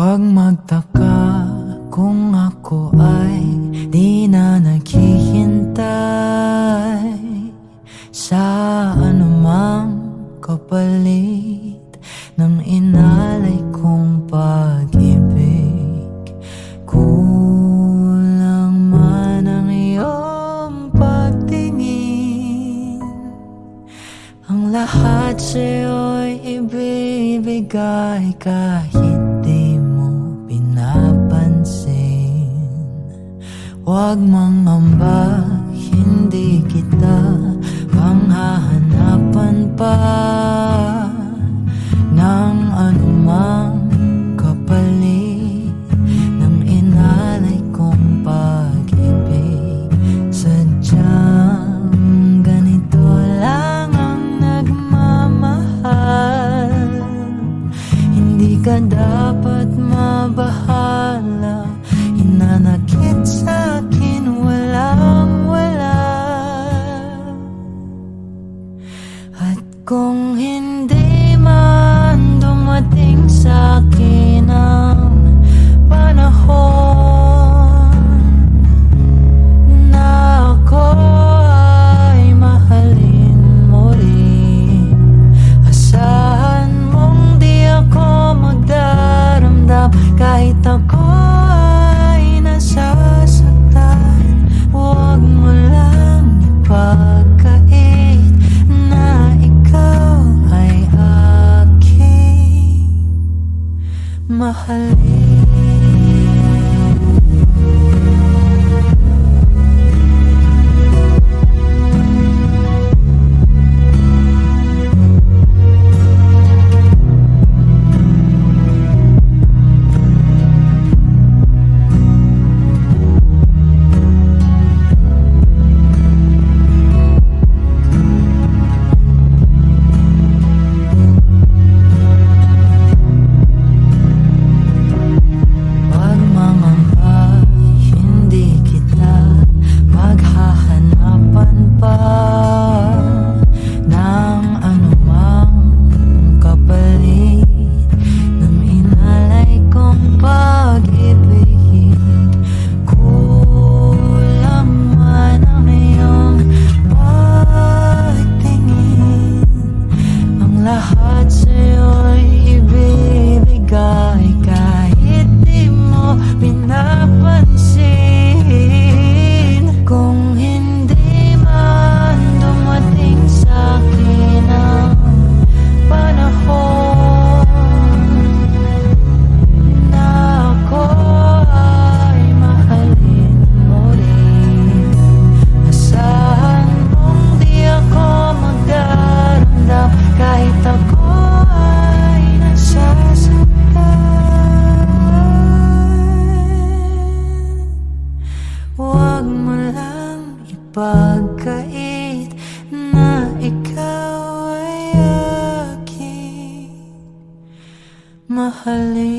Huwag magtaka kung ako ay di na naghihintay sa anumang kapalit ng inalay kong pag-ibig. Kulang man ang iyong pagtingin, ang lahat sa'yo'y ibibigay kahit di mo pinapansin. Huwag mangamba, hindi kita panghahanapan pa ng anumang kapalit ng inalay kong pag-ibig. Sadyang ganito lang ang nagmamahal, hindi ka dapat mabahala. Hinanakit sa'kin walang-wala, at kung hindi man dumating sa'kin ang panahon na ako ay mahalin mo rin, asahan mong di ako magdaramdam kahit ako ay nasasaktan. Huwag mo lang ipagkait na ikaw ay aking mahalin. Lahat sa'yo'y ibibigay kahit di mo pinapansin. Kung hindi man dumating sa'kin ang panahon na ako ay mahalin mo rin, asahan mong di ako magdaramdam kahit ako ay nasasaktan. Huwag mo lang ipagkait na ikaw ay aking mahalin.